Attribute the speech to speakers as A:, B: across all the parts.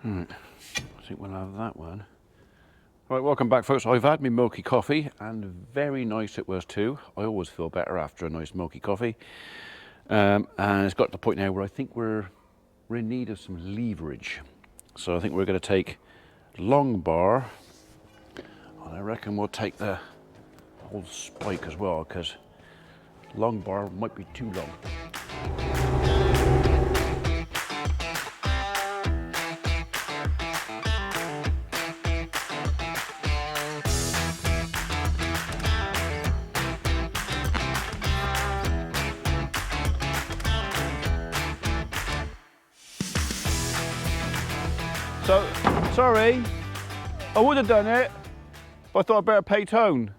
A: Right, I think we'll have that one. Right, welcome back folks. I've had my milky coffee and very nice it was too. I always feel better after a nice milky coffee. And it's got to the point now where I think we're in need of some leverage. So I think we're going to take long bar, and I reckon we'll take the whole spike as well, because long bar might be too long. So, sorry, I would have done it, but I thought I'd better pay tone.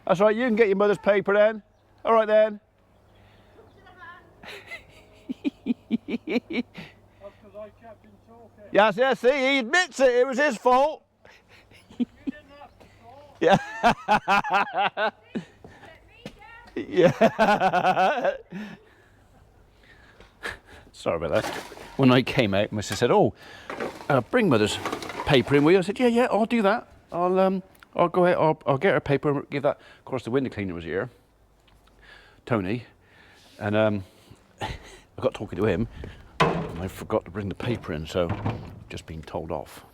A: That's right, you can get your mother's paper then. All right then. Yes, yes, see, he admits it was his fault.
B: You didn't have to talk.
A: Yeah. Yeah. Sorry about that. When I came out, my sister said, "Oh, bring mother's paper in with you." I said, "Yeah, I'll do that. I'll go ahead. I'll get her paper and give that." Of course, the window cleaner was here, Tony, and I got talking to him, and I forgot to bring the paper in, so just being told off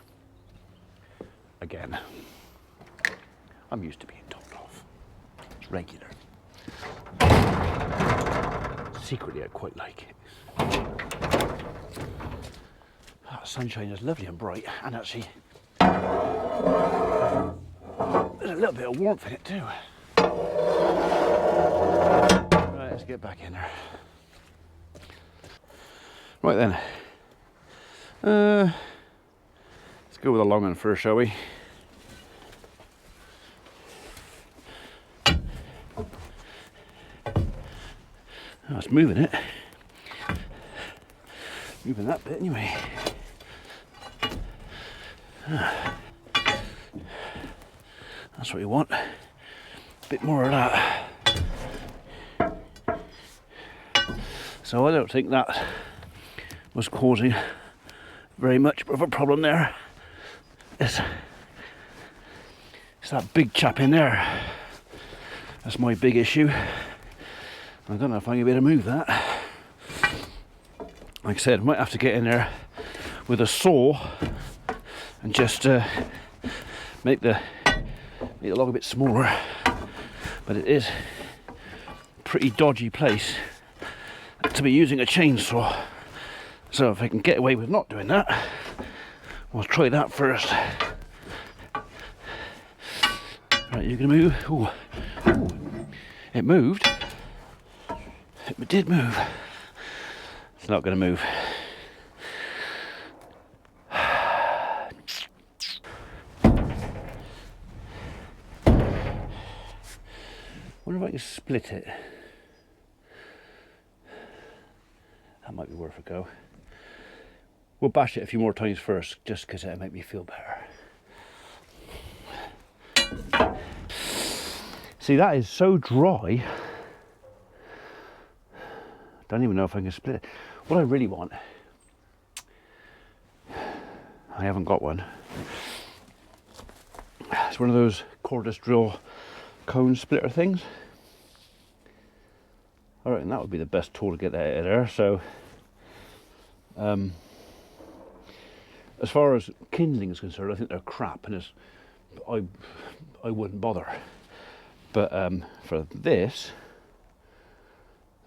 A: again. I'm used to being told off. It's regular. Secretly, I quite like it. Oh, sunshine is lovely and bright, and actually there's a little bit of warmth in it too. Right, let's get back in there. Right then, let's go with the long one first, shall we? Oh, it's moving it. Moving that bit anyway. That's what you want. A bit more of that. So I don't think that was causing very much of a problem there. It's that big chap in there. That's my big issue. I don't know if I'm going to be able to move that. Like I said, I might have to get in there with a saw and just make the log a bit smaller. But it is a pretty dodgy place to be using a chainsaw. So if I can get away with not doing that, we'll try that first. Right, you're going to move. Ooh. Ooh. It moved. It did move. It's not going to move. Wonder if I can split it. That might be worth a go. We'll bash it a few more times first, just because it'll make me feel better. See, that is so dry. Don't even know if I can split it. What I really want, I haven't got one. It's one of those cordless drill cone splitter things. I reckon that would be the best tool to get that out of there. So, as far as kindling is concerned, I think they're crap, and I wouldn't bother. But for this,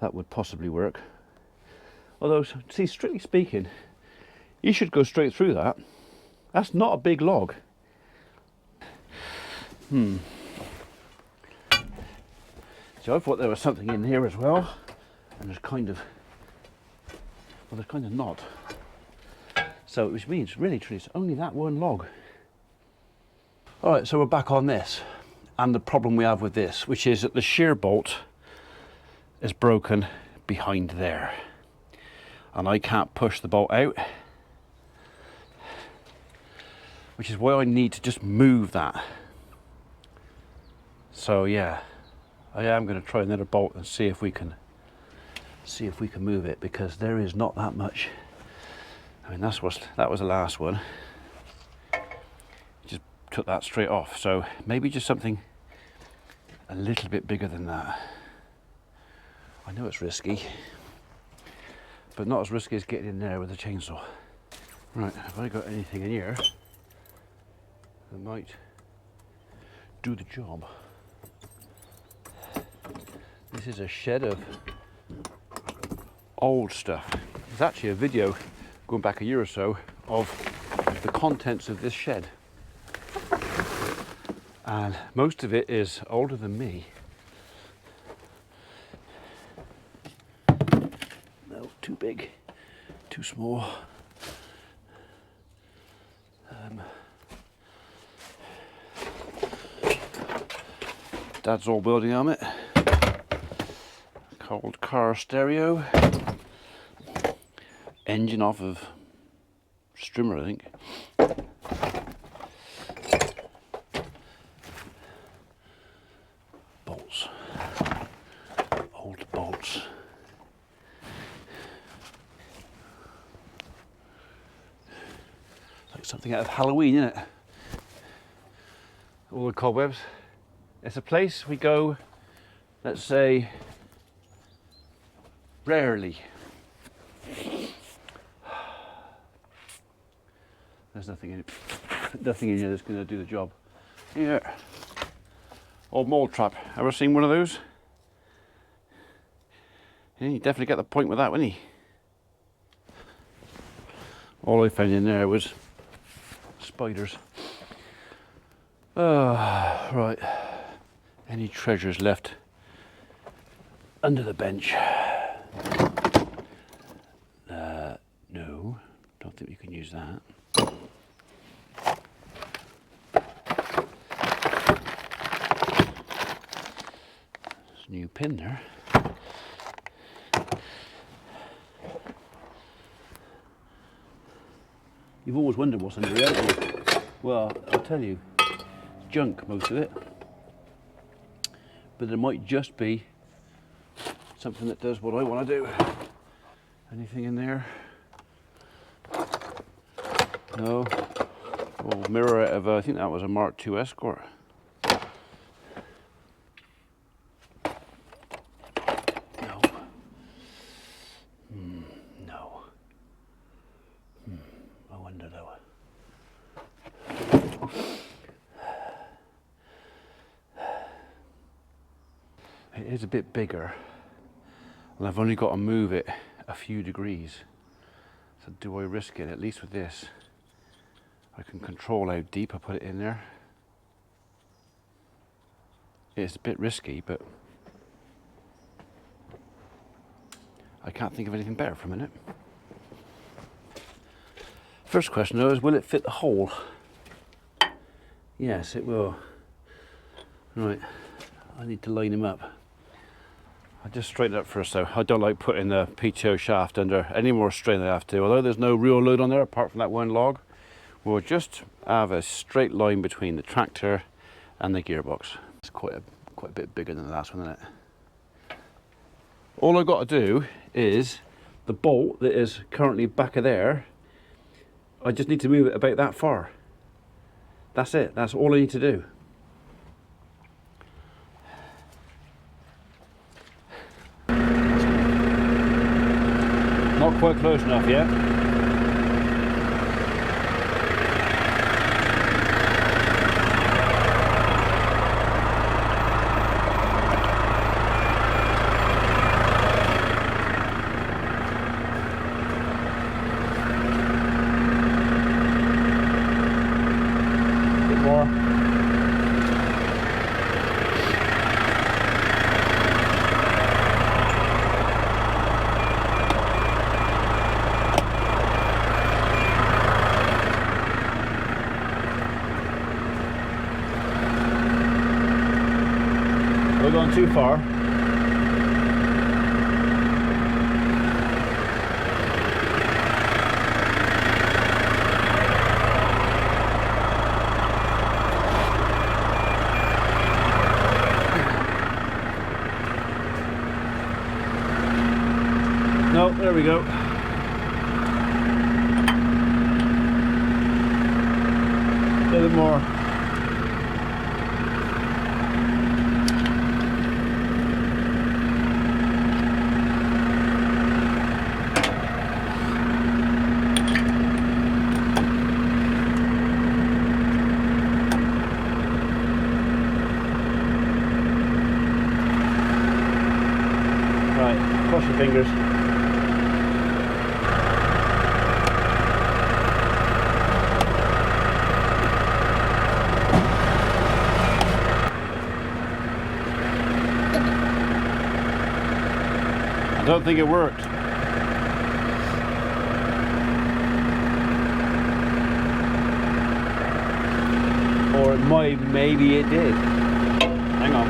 A: that would possibly work. Although, see, strictly speaking, you should go straight through that. That's not a big log. So I thought there was something in here as well, and there's kind of not. So which means really truly it's only that one log. All right, so we're back on this, and the problem we have with this, which is that the shear bolt is broken behind there, and I can't push the bolt out, which is why I need to just move that. So yeah, I am going to try another bolt and see if we can see if we can move it, because there is not that much. I mean, that was the last one. Just took that straight off. So maybe just something a little bit bigger than that. I know it's risky, but not as risky as getting in there with a chainsaw. Right, have I got anything in here that might do the job? This is a shed of old stuff. There's actually a video going back a year or so of the contents of this shed. And most of it is older than me. No, too big, too small. Dad's old building helmet. Old car stereo. Engine off of Strimmer, I think. Bolts. Old bolts. Like something out of Halloween, isn't it? All the cobwebs. It's a place we go, let's say, rarely. There's nothing in it. Nothing in here that's going to do the job. Yeah. Old mole trap. Ever seen one of those? Yeah, you definitely get the point with that, wouldn't you? All I found in there was spiders. Right. Any treasures left under the bench? No, don't think we can use that. There's a new pin there. You've always wondered what's under it, haven't you? Well, I'll tell you, junk, most of it. But there might just be something that does what I want to do. Anything in there? No. Oh, mirror out of I think that was a Mark II Escort. No. No. I wonder though. It is a bit bigger, and I've only got to move it a few degrees. So do I risk it? At least with this, I can control how deep I put it in there. It's a bit risky, but I can't think of anything better for a minute. First question though is, will it fit the hole? Yes, it will. Right, I need to line him up. I just straighten it up first though. I don't like putting the PTO shaft under any more strain than I have to. Although there's no real load on there apart from that one log, we'll just have a straight line between the tractor and the gearbox. It's quite a bit bigger than the last one, isn't it? All I've got to do is the bolt that is currently back of there, I just need to move it about that far. That's it. That's all I need to do. Not quite close enough yet. A bit more. We're going too far. No, there we go. A little bit more. Right, cross your fingers. I don't think it worked. Or it might, maybe it did. Hang on.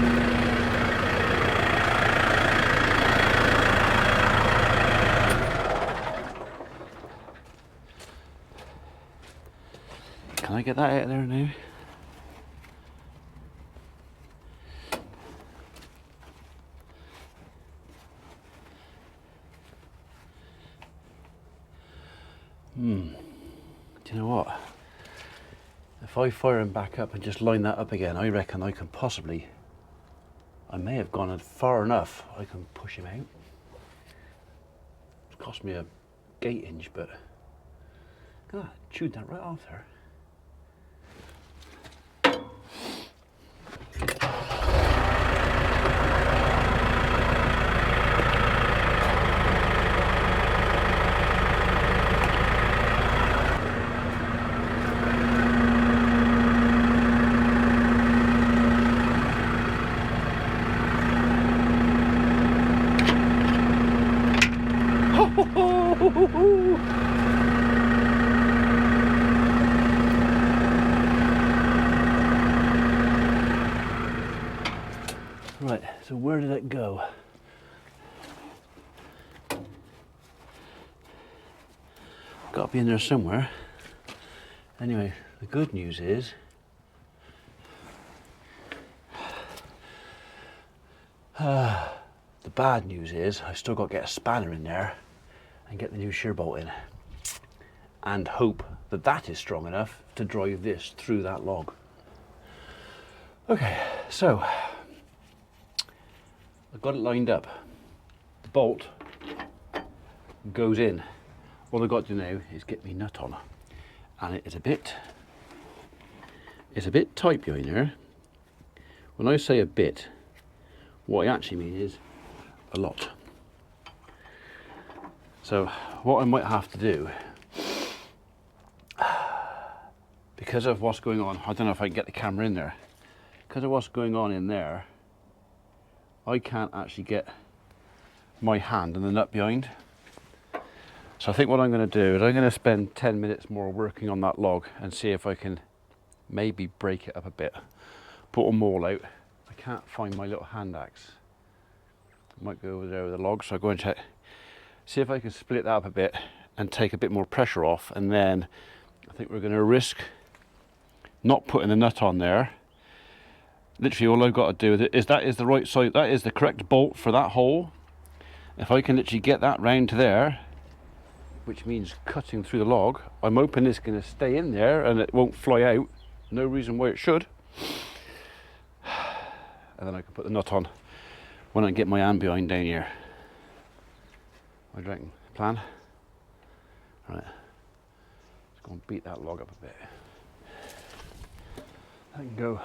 A: Can I get that out of there now? Do you know what? If I fire him back up and just line that up again, I reckon I can possibly, I may have gone far enough, I can push him out. It's cost me a gate hinge, but God, chewed that right off there. Right, so where did it go? Got to be in there somewhere. Anyway, the good news is the bad news is I still got to get a spanner in there and get the new shear bolt in and hope that that is strong enough to drive this through that log. Okay, so I've got it lined up. The bolt goes in. All I've got to do now is get my nut on, and it's a bit tight behind there. When I say a bit, what I actually mean is a lot. So what I might have to do, because of what's going on, I don't know if I can get the camera in there, because of what's going on in there, I can't actually get my hand and the nut behind. So I think what I'm going to do is I'm going to spend 10 minutes more working on that log and see if I can maybe break it up a bit, put them all out. I can't find my little hand axe. I might go over there with the log, so I'll go and check, see if I can split that up a bit and take a bit more pressure off, and then I think we're going to risk not putting the nut on there. Literally all I've got to do is that is the right side, that is the correct bolt for that hole. If I can literally get that round to there, which means cutting through the log, I'm hoping it's going to stay in there and it won't fly out. No reason why it should. And then I can put the nut on when I get my hand behind down here. What do you reckon? Plan? Right. Let's go and beat that log up a bit. I can go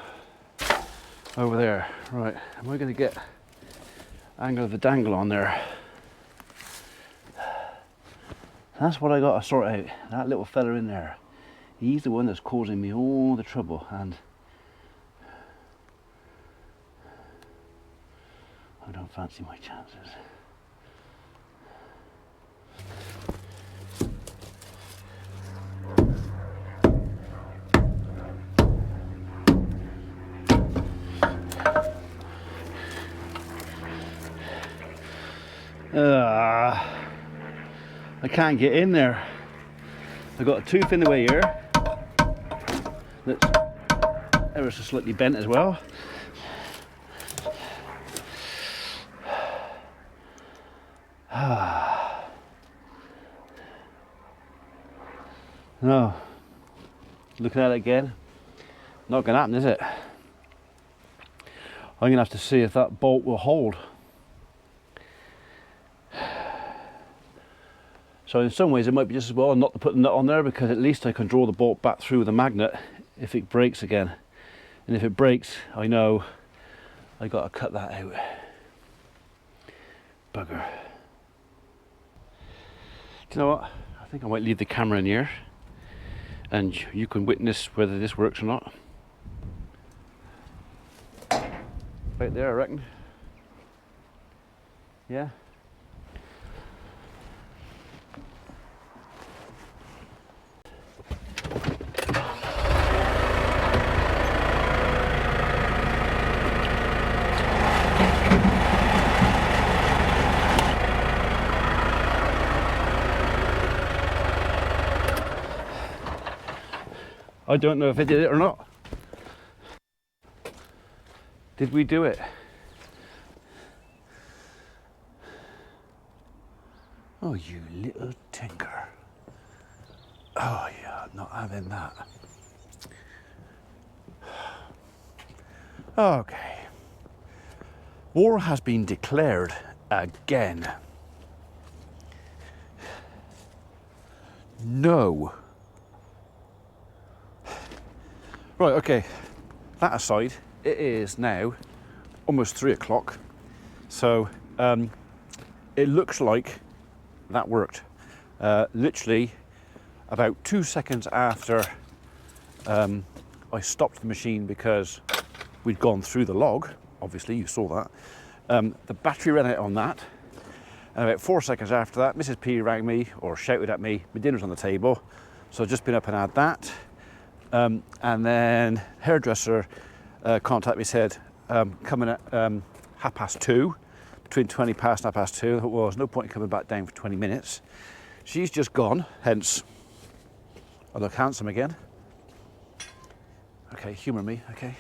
A: over there. Right. Am I going to get angle of the dangle on there? That's what I got to sort out. That little fella in there. He's the one that's causing me all the trouble, and I don't fancy my chances. I can't get in there. I've got a tooth in the way here that's ever so slightly bent as well. No. Looking at it again. Not going to happen, is it? I'm going to have to see if that bolt will hold. So in some ways it might be just as well not to put the nut on there, because at least I can draw the bolt back through the magnet if it breaks again. And if it breaks, I know I got to cut that out. Bugger. Do you know what? I think I might leave the camera in here and you can witness whether this works or not. Right there, I reckon. Yeah. I don't know if I did it or not. Did we do it? Oh, you little tinker. Oh yeah, not having that. Okay. War has been declared again. No. Right, okay, that aside, it is now almost 3 o'clock, so it looks like that worked. Literally about 2 seconds after I stopped the machine because we'd gone through the log, obviously you saw that, the battery ran out on that, and about 4 seconds after that Mrs. P rang me or shouted at me, my dinner's on the table, so I've just been up and had that. And then hairdresser contacted me, said coming at 2:30, between 20 past and 2:30. I thought, well, there's no point in coming back down for 20 minutes. She's just gone, hence I look handsome again. Okay, humour me, okay.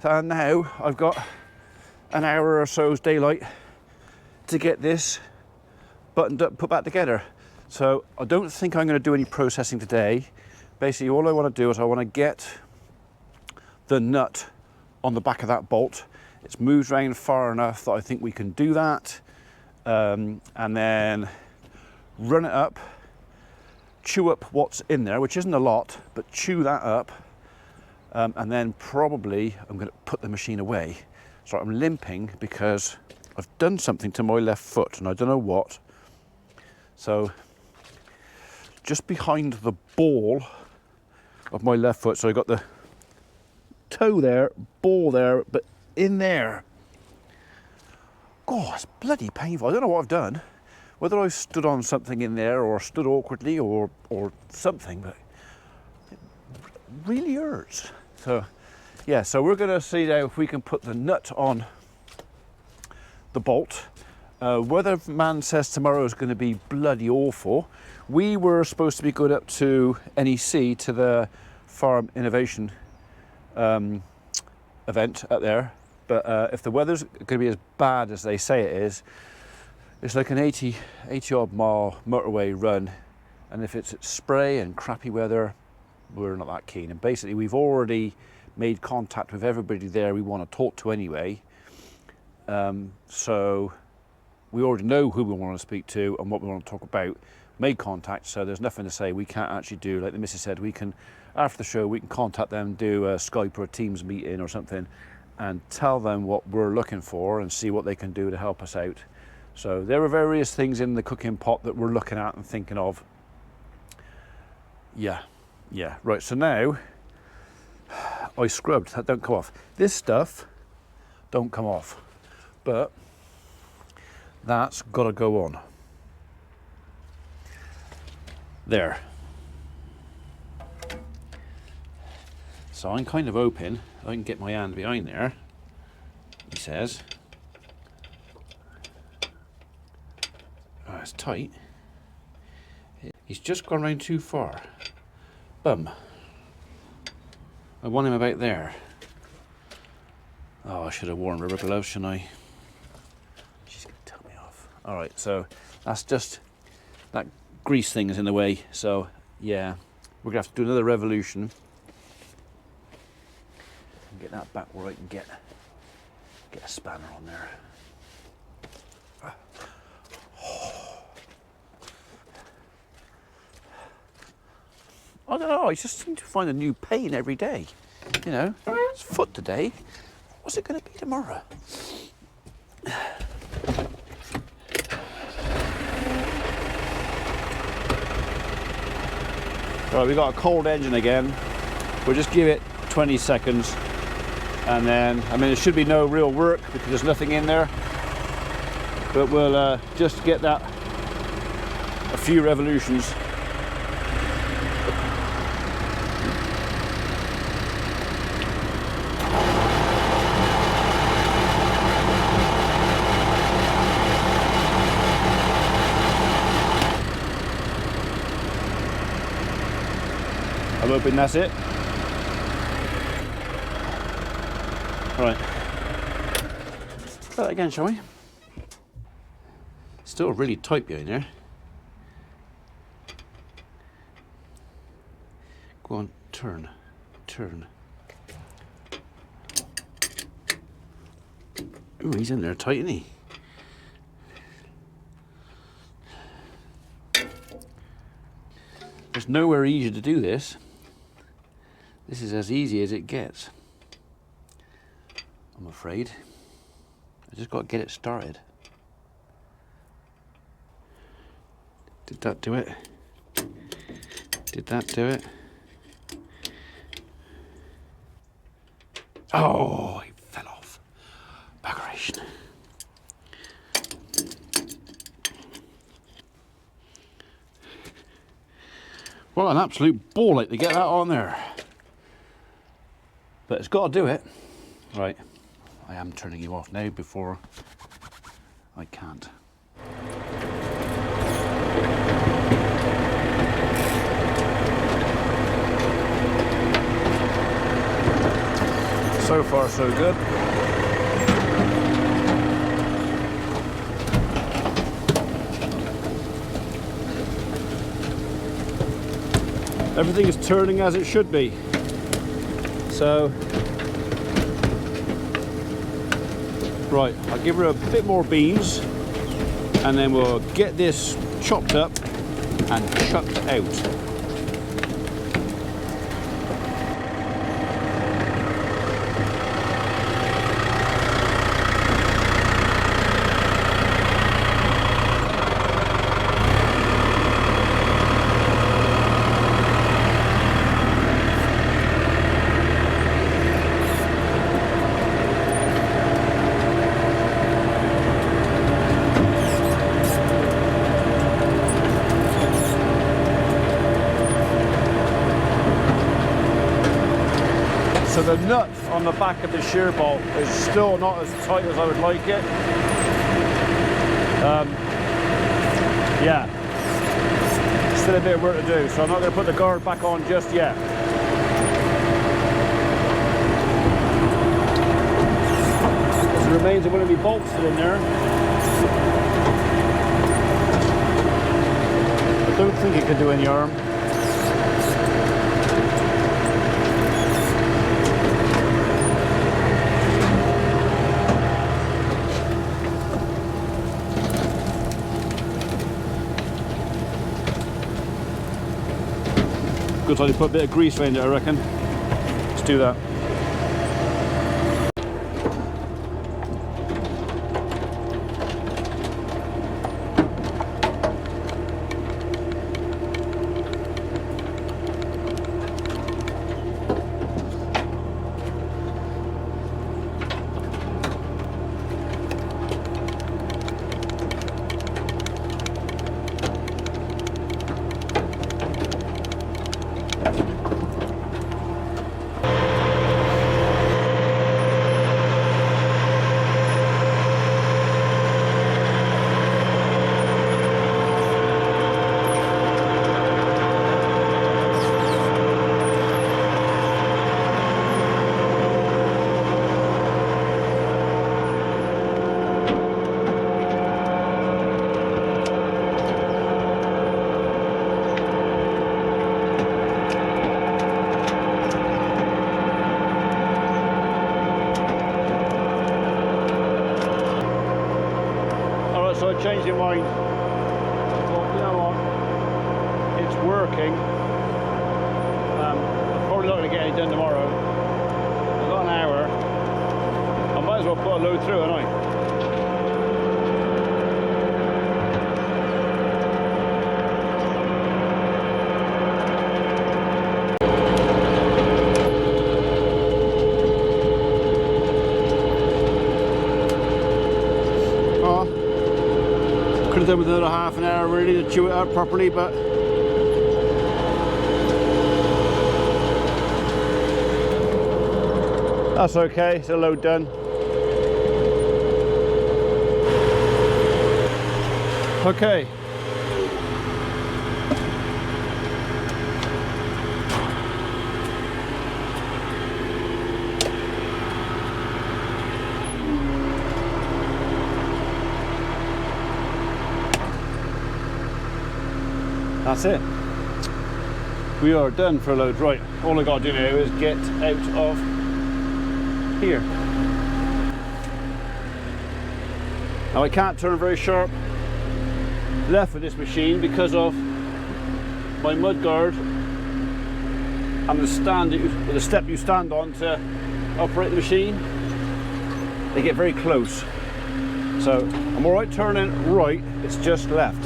A: And now I've got an hour or so's daylight to get this buttoned up, put back together. So I don't think I'm going to do any processing today. Basically, all I want to do is I want to get the nut on the back of that bolt. It's moved around far enough that I think we can do that. And then run it up, chew up what's in there, which isn't a lot, but chew that up. And then probably I'm going to put the machine away. So I'm limping because I've done something to my left foot and I don't know what. So just behind the ball of my left foot, so I got the toe there, ball there, but in there. God, it's bloody painful. I don't know what I've done, whether I stood on something in there or stood awkwardly or something, but it really hurts. So yeah, so we're going to see now if we can put the nut on the bolt. Weatherman says tomorrow is going to be bloody awful. We were supposed to be going up to NEC to the Farm Innovation event up there, but if the weather's going to be as bad as they say it is, it's like an 80 odd mile motorway run, and if it's spray and crappy weather, we're not that keen. And basically we've already made contact with everybody there we want to talk to anyway, so we already know who we want to speak to and what we want to talk about. Made contact, so there's nothing to say we can't actually do. Like the missus said, we can, after the show, we can contact them, do a Skype or a Teams meeting or something, and tell them what we're looking for and see what they can do to help us out. So there are various things in the cooking pot that we're looking at and thinking of. Yeah, right, so now I scrubbed, that don't come off. This stuff don't come off, but that's got to go on. There. So I'm kind of hoping I can get my hand behind there, he says. Oh, it's tight. He's just gone round too far. Bum. I want him about there. Oh, I should have worn rubber gloves, shouldn't I? She's going to tell me off. All right, so that's just, that grease thing is in the way, so Yeah, we're gonna have to do another revolution. Get that back where I can get a spanner on there. I don't know, I just seem to find a new pain every day. You know, it's foot today. What's it going to be tomorrow? Right, we've got a cold engine again. We'll just give it 20 seconds. And then, I mean, there should be no real work because there's nothing in there. But we'll just get that a few revolutions. I'm hoping that's it. Right. Try that again, shall we? Still really tight behind there. Go on, turn. Ooh, he's in there tight, isn't he? There's nowhere easier to do this. This is as easy as it gets, I'm afraid. I just got to get it started. Did that do it? Did that do it? Oh, he fell off. Baggeration. What an absolute ball ache to get that on there. But it's got to do it. Right, I am turning you off now before I can't. So far, so good. Everything is turning as it should be. So, right, I'll give her a bit more beans and then we'll get this chopped up and chucked out. So the nut on the back of the shear bolt is still not as tight as I would like it. Yeah, still a bit of work to do, so I'm not going to put the guard back on just yet. There's the remains of one of my bolts still in there. I don't think it could do any harm. Good time to put a bit of grease around it, I reckon. Let's do that. Alright, so I changed my mind. I thought, you know what? It's working. I'm probably not going to get any done tomorrow. I've got an hour. I might as well put a load through, haven't I? Could have done with another half an hour really to chew it out properly, but that's okay, it's a load done. Okay. That's it. We are done for a load. Right, all I got to do now is get out of here. Now I can't turn very sharp left with this machine because of my mud guard and the stand, the step you stand on to operate the machine. They get very close. So I'm all right turning right, it's just left.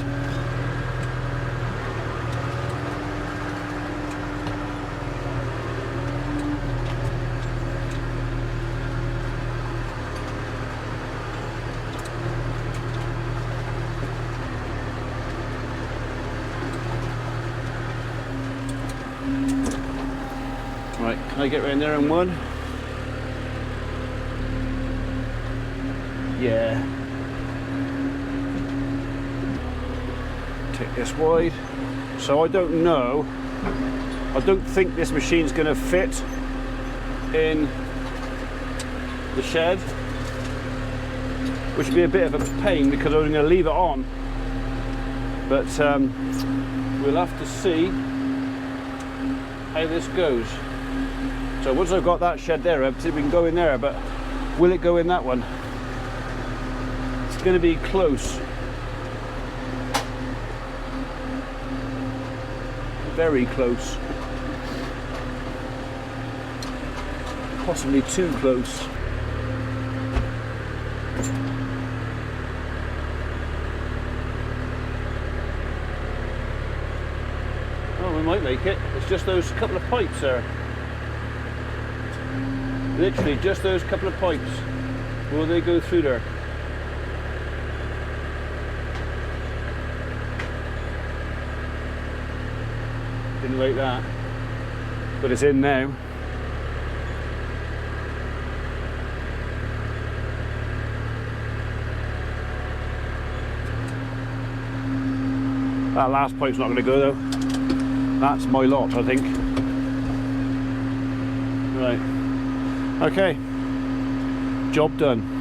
A: Right, can I get around there in one? Yeah. Take this wide. So I don't know. I don't think this machine's going to fit in the shed, which would be a bit of a pain because I'm going to leave it on. But we'll have to see how this goes. So once I've got that shed there, we can go in there, but will it go in that one? It's going to be close. Very close. Possibly too close. Oh, we might make it. It's just those couple of pipes there. Literally just those couple of pipes. Will they go through there? Didn't like that. But it's in now. That last pipe's not going to go though. That's my lot, I think. Right. Okay, job done.